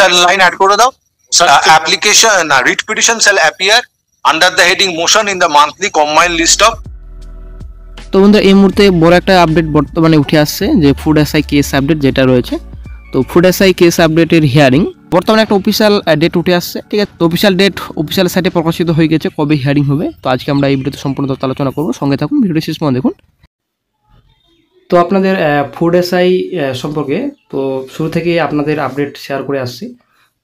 একটা line add করে দাও, application writ petition shall appear under the heading motion in the monthly combined list of। তো বন্ধুরা এই মুহূর্তে বড় একটা আপডেট বর্তমানে উঠে আসছে যে ফুড এসআই কেস আপডেট যেটা রয়েছে, তো ফুড এসআই কেস আপডেটের হিয়ারিং বর্তমানে একটা অফিসিয়াল ডেট উঠে আসছে, ঠিক আছে। তো অফিসিয়াল ডেট অফিসিয়াল সাইটে প্রকাশিত হয়ে গেছে কবে হিয়ারিং হবে। তো আজকে আমরা এই ভিডিওতে সম্পূর্ণ তথ্য আলোচনা করব, সঙ্গে থাকুন, ভিডিওটি শেষ পর্যন্ত দেখুন। তো আপনাদের ফুড এসআই সম্পর্কে তো শুরু থেকেই আপনাদের আপডেট শেয়ার করে আসছি।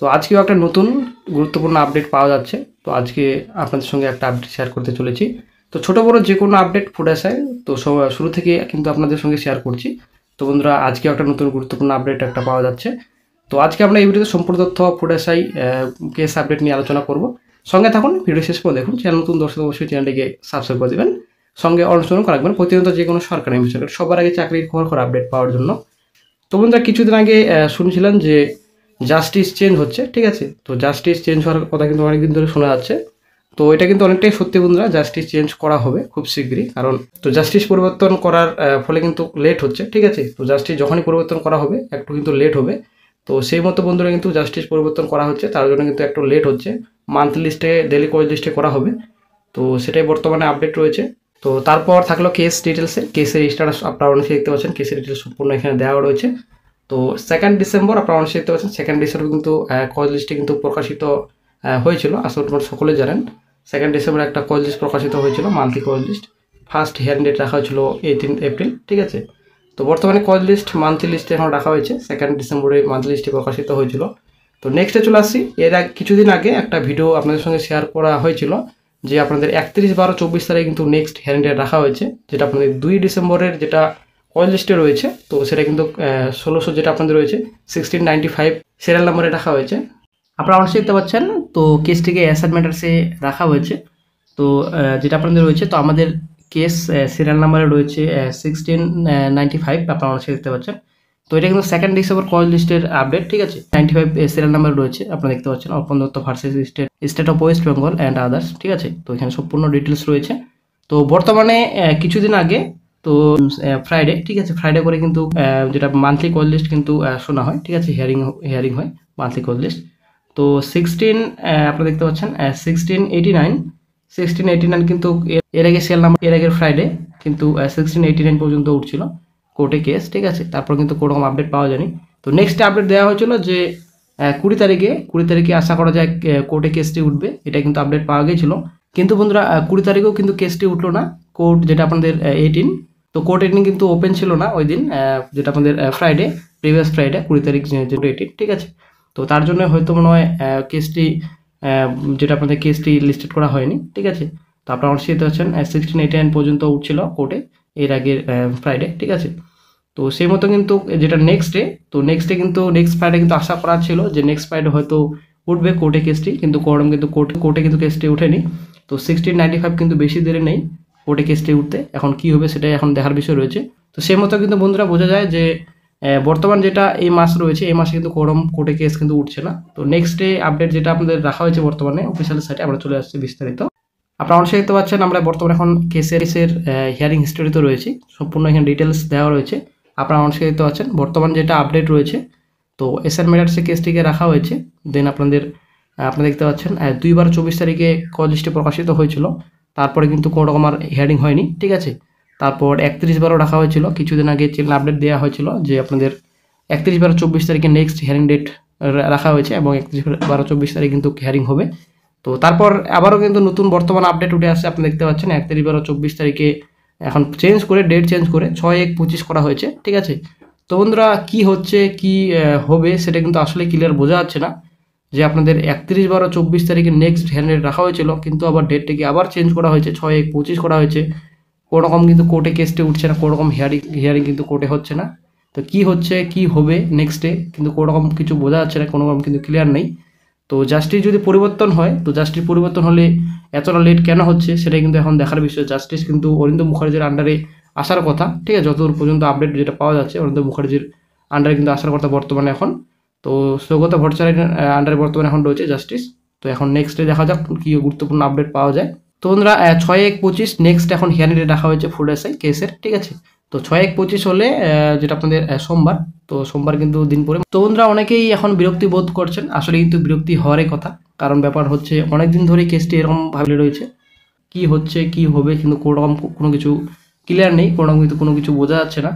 তো আজকেও একটা নতুন গুরুত্বপূর্ণ আপডেট পাওয়া যাচ্ছে, তো আজকে আপনাদের সঙ্গে একটা আপডেট শেয়ার করতে চলেছি। তো ছোটো বড়ো যে কোনো আপডেট ফুড এসআই তো শুরু থেকে কিন্তু আপনাদের সঙ্গে শেয়ার করছি। তো বন্ধুরা আজকেও একটা নতুন গুরুত্বপূর্ণ আপডেট একটা পাওয়া যাচ্ছে। তো আজকে আমরা এই ভিডিওতে সম্পূর্ণ তথ্য ফুড এসআই কেস আপডেট নিয়ে আলোচনা করব, সঙ্গে থাকুন, ভিডিও শেষ পর্যন্ত দেখুন। চ্যানেল নতুন দর্শক অবশ্যই চ্যানেলটিকে সাবস্ক্রাইব করে দেবেন, সঙ্গে অনুসরণ রাখবেন প্রতিনিয়ত যে কোনো সরকারি বিষয় সবার আগে চাকরির খবর আপডেট পাওয়ার জন্য। তো বন্ধুরা কিছুদিন আগে শুনছিলেন যে জাস্টিস চেঞ্জ হচ্ছে, ঠিক আছে। তো জাস্টিস চেঞ্জ হওয়ার কথা কিন্তু অনেকদিন ধরে শোনা যাচ্ছে। তো এটা কিন্তু অনেকটাই সত্যি বন্ধুরা, জাস্টিস চেঞ্জ করা হবে খুব শীঘ্রই। কারণ তো জাস্টিস পরিবর্তন করার ফলে কিন্তু লেট হচ্ছে, ঠিক আছে। তো জাস্টিস যখনই পরিবর্তন করা হবে একটু কিন্তু লেট হবে। তো সেই মতো বন্ধুরা কিন্তু জাস্টিস পরিবর্তন করা হচ্ছে, তার জন্য কিন্তু একটু লেট হচ্ছে। মান্থ লিস্টে ডেলি কোচ লিস্টে করা হবে, তো সেটাই বর্তমানে আপডেট রয়েছে। তো তারপর থাকলো কেস ডিটেলসে, কেসের স্ট্যাটাস আপনারা অনেকে দেখতে পাচ্ছেন, কেসের ডিটেলস সম্পূর্ণ এখানে দেওয়া রয়েছে। তো 2 ডিসেম্বর আপনারা অনেকে দেখতে পাচ্ছেন, 2 ডিসেম্বর কিন্তু কজ লিস্টে কিন্তু প্রকাশিত হয়েছিল। আসলে আপনারা সকলে জানেন 2 ডিসেম্বর একটা কজ লিস্ট প্রকাশিত হয়েছিল, monthly cause list. First hearing date রাখা হয়েছিল 18 এপ্রিল, ঠিক আছে। তো বর্তমানে কজ লিস্ট মান্থলি লিস্টে এখন রাখা হয়েছে, 2 ডিসেম্বরে মান্থলি লিস্টে প্রকাশিত হয়েছিল। তো নেক্সটে চলে আসছি, এর কিছুদিন আগে একটা ভিডিও আপনাদের সঙ্গে শেয়ার করা হয়েছিল যে আপনাদের 31/12/24 তারিখে কিন্তু নেক্সট হিয়ারিং ডেট রাখা হয়েছে, যেটা আপনাদের 2 ডিসেম্বরের যেটা কজ লিস্টে রয়েছে। তো সেটা কিন্তু 1600 যেটা আপনাদের রয়েছে 1695 সিরিয়াল নাম্বারে রাখা হয়েছে, আপনারা অবশ্যই দেখতে পাচ্ছেন। তো কেসটিকে অ্যাসাইনমেন্টার্সে রাখা হয়েছে, তো যেটা আপনাদের রয়েছে। তো আমাদের কেস সিরিয়াল নাম্বারে রয়েছে 1695, আপনারা অবশ্যই দেখতে পাচ্ছেন। তো এটা কিন্তু 2 ডিসেম্বর কজ লিস্টের আপডেট, ঠিক আছে। 95 সিরিয়াল নাম্বার রয়েছে, আপনারা দেখতে পাচ্ছেন। অর্পণ Dutta versus state of West Bengal and others, ঠিক আছে। তো এখানে সম্পূর্ণ ডিটেলস রয়েছে। তো বর্তমানে কিছুদিন আগে তো ফ্রাইডে, ঠিক আছে, ফ্রাইডে করে কিন্তু যেটা মান্থলি কজ লিস্ট কিন্তু শোনা হয়, ঠিক আছে, হিয়ারিং হয় মান্থলি কজ লিস্ট। তো 16 আপনারা দেখতে পাচ্ছেন 1689 কিন্তু এর আগে সেল নাম্বার, এর আগের ফ্রাইডে কিন্তু 1689 পর্যন্ত উঠছিল কোর্টে কেস, ঠিক আছে। তারপর কিন্তু কোনোরকম আপডেট পাওয়া যায়নি। তো নেক্সট আপডেট দেওয়া হয়েছিল যে 20 তারিখে আশা করা যায় কোর্টে কেসটি উঠবে, এটা কিন্তু আপডেট পাওয়া গিয়েছিল। কিন্তু বন্ধুরা 20 তারিখেও কিন্তু কেসটি উঠলো না। কোর্ট যেটা আপনাদের 18, তো কোর্ট 18 কিন্তু ওপেন ছিল না ওই দিন, যেটা আপনাদের ফ্রাইডে, প্রিভিয়াস ফ্রাইডে 20 তারিখ যেটা 18, ঠিক আছে। তো তার জন্য হয়তো মনে হয় কেসটি যেটা আপনাদের কেসটি লিস্টেড করা হয়নি, ঠিক আছে। তো আপনারা অবশ্যই দেখতে পাচ্ছেন 1689 পর্যন্ত উঠছিল কোর্টে এর আগের ফ্রাইডে, ঠিক আছে। তো সেই মতো কিন্তু যেটা নেক্সট ডে কিন্তু নেক্সট ফ্রাইডে কিন্তু আশা করা ছিল যে নেক্সট ফ্রাইডে হয়তো উঠবে কোর্টে কেসটি, কিন্তু কোর্টে কিন্তু কেসটি ওঠেনি। তো 1695 কিন্তু বেশি দেরি নেই কোর্টে কেসটি উঠতে, এখন কি হবে সেটাই এখন দেখার বিষয় রয়েছে। তো সেই মতো কিন্তু বন্ধুরা বোঝা যায় যে বর্তমান যেটা এই মাস রয়েছে, এই মাসে কিন্তু কোর্টে কেস কিন্তু উঠছে না। তো নেক্সট ডে আপডেট যেটা আপনাদের রাখা হয়েছে বর্তমানে অফিসিয়াল সাইটে, আমরা চলে আসছি বিস্তারিত। আপনারা অবশ্যই দেখতে পাচ্ছেন আমরা বর্তমানে এখন কেসের হিয়ারিং হিস্টোরিতে রয়েছি, সম্পূর্ণ এখানে ডিটেলস দেওয়া রয়েছে। আপনারা অবশ্যই দেখতে পাচ্ছেন বর্তমান যেটা আপডেট রয়েছে। তো অ্যাসাইনমেন্টার্সে কেসটিকে রাখা হয়েছে, দেন আপনারা দেখতে পাচ্ছেন 2/24 তারিখে কজ লিস্টে প্রকাশিত হয়েছিল। তারপরে কিন্তু কোনো রকম আর হিয়ারিং হয়নি, ঠিক আছে। তারপর 31/12 রাখা হয়েছিল, কিছুদিন আগে চ্যানেল আপডেট দেওয়া হয়েছিল যে আপনাদের 31/12/24 তারিখে নেক্সট হিয়ারিং ডেট রাখা হয়েছে এবং 31/12/24 তারিখে কিন্তু হিয়ারিং হবে। তো তারপর আবারও কিন্তু নতুন বর্তমান আপডেট উঠে আসছে, আপনি দেখতে পাচ্ছেন 31/12/24 তারিখে এখন ডেট চেঞ্জ করে 6/1/25 করা হয়েছে, ঠিক আছে। তো বন্ধুরা কি হচ্ছে কি হবে সেটা কিন্তু আসলে ক্লিয়ার বোঝা যাচ্ছে না, যে আপনাদের 31/12/24 তারিখে নেক্সট হিয়ারিং ডেট রাখা হয়েছিল, কিন্তু আবার ডেটটাকে আবার চেঞ্জ করা হয়েছে, 6/1/25 করা হয়েছে। কোনোরকম কিন্তু কোর্টে কেসটি উঠছে না, কোনোরকম হিয়ারিং কিন্তু কোর্টে হচ্ছে না। তো কি হচ্ছে কি হবে নেক্সটে কিন্তু কোনোরকম কিছু বোঝা যাচ্ছে না, কোনোরকম কিন্তু ক্লিয়ার নেই। তো জাস্টিস যদি পরিবর্তন হয়, তো জাস্টিস পরিবর্তন হলে এতটা লেট কেন হচ্ছে সেটা কিন্তু এখন দেখার বিষয়। জাস্টিস কিন্তু অরিন্দম মুখার্জির আন্ডারে আসার কথা, ঠিক আছে, যতদূর পর্যন্ত আপডেট যেটা পাওয়া যাচ্ছে অরিন্দম মুখার্জির আন্ডারে কিন্তু আসার কথা বর্তমানে এখন। তো সৌগত ভট্টাচার্যের আন্ডারে বর্তমানে এখন রয়েছে জাস্টিস। তো এখন নেক্সটে দেখা যাক কি গুরুত্বপূর্ণ আপডেট পাওয়া যায়। তো বন্ধুরা 6/1/25 নেক্সট এখন হিয়ারিং ডেট রাখা হয়েছে ফুড এসআই কেসের, ঠিক আছে। তো 6/1/25 হলে যেটা আপনাদের সোমবার, তো সোমবার কিন্তু দিন পরে। তো বন্ধুরা অনেকেই এখন বিরক্তি বোধ করছেন, আসলে কিন্তু বিরক্তি হওয়ারই কথা, কারণ ব্যাপার হচ্ছে অনেকদিন ধরে কেসটি এরকম ভাবে রয়েছে, কি হচ্ছে কি হবে কিন্তু কোনো কিছু ক্লিয়ার নেই, কোনো কিছু বোঝা যাচ্ছে না।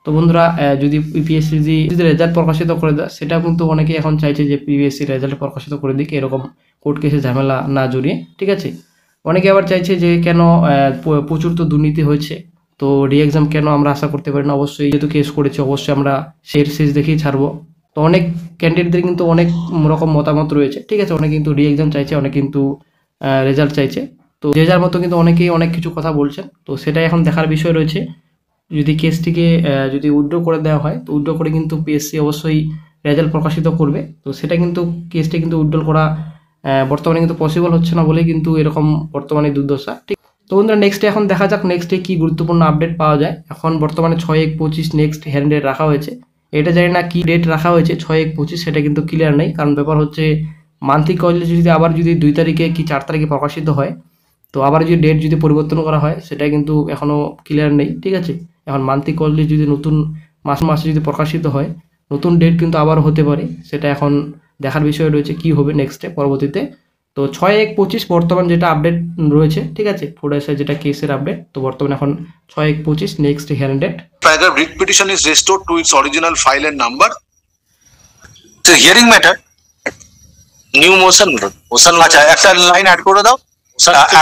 তো বন্ধুরা যদি পিএসসি যদি রেজাল্ট প্রকাশিত করে দেয়, সেটা কিন্তু অনেকেই এখন চাইছে যে পিএসসি রেজাল্ট প্রকাশিত করে দিক, এরকম কোর্ট কেসে ঝামেলা না জড়িয়ে, ঠিক আছে। অনেকে আবার চাইছে যে কেন প্রচুর তো দুর্নীতি হয়েছে, তো রি এক্সাম কেন আমরা আশা করতে পারি না, অবশ্যই যেহেতু কেস করেছে অবশ্যই আমরা শেষ দেখেই ছাড়বো। তো অনেক ক্যান্ডিডেটদের কিন্তু অনেক রকম মতামত রয়েছে, ঠিক আছে। অনেকে কিন্তু রি এক্সাম চাইছে, অনেক কিন্তু রেজাল্ট চাইছে। তো যে যার মতো কিন্তু অনেকেই অনেক কিছু কথা বলছেন, তো সেটাই এখন দেখার বিষয় রয়েছে। যদি কেসটিকে যদি উইথড্র করে দেওয়া হয়, তো উইথড্র করে কিন্তু পিএসসি অবশ্যই রেজাল্ট প্রকাশিত করবে। তো সেটা কিন্তু কেসটি কিন্তু উইথড্র করা বর্তমানে কিন্তু পসিবল হচ্ছে না বলেই কিন্তু এরকম বর্তমানে দুর্দশা, ঠিক। তো বন্ধুরা নেক্সটে এখন দেখা যাক নেক্সটে কি গুরুত্বপূর্ণ আপডেট পাওয়া যায়। এখন বর্তমানে 6/1/25 নেক্সট হেয়ারিং ডেট রাখা হয়েছে, এটা জানি না কি ডেট রাখা হয়েছে 6/1/25, সেটা কিন্তু ক্লিয়ার নেই। কারণ ব্যাপার হচ্ছে মান্থলি কলেজ যদি আবার যদি 2 তারিখে কি 4 তারিখে প্রকাশিত হয়, তো আবার যদি ডেট যদি পরিবর্তন করা হয়, সেটা কিন্তু এখনও ক্লিয়ার নেই, ঠিক আছে। এখন মান্থলি কলেজ যদি নতুন মাসে যদি প্রকাশিত হয়, নতুন ডেট কিন্তু আবার হতে পারে, সেটা এখন দেখার বিষয় রয়েছে কি হবে নেক্সটে পরবর্তীতে। তো 6/1/25 বর্তমান যেটা আপডেট রয়েছে, ঠিক আছে, ফুড এসআই যেটা কেসের আপডেট, তো বর্তমানে এখন 6/1/25 next hearing date. Paragraph writ petition is restored to its original file and number. So hearing matter, new motion আচ্ছা একটা লাইন অ্যাড করে দাও।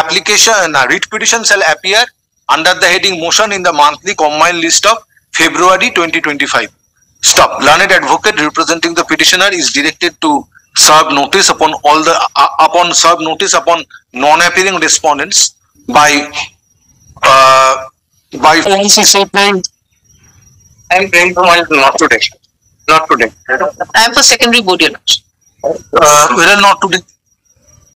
Application writ petition shall appear under the heading motion in the monthly combined list of February 2025. Stop. Learned advocate representing the petitioner is directed to serve notice upon non-appearing respondents by 689. I'm praying for not today. I am for secondary board. Whether not today.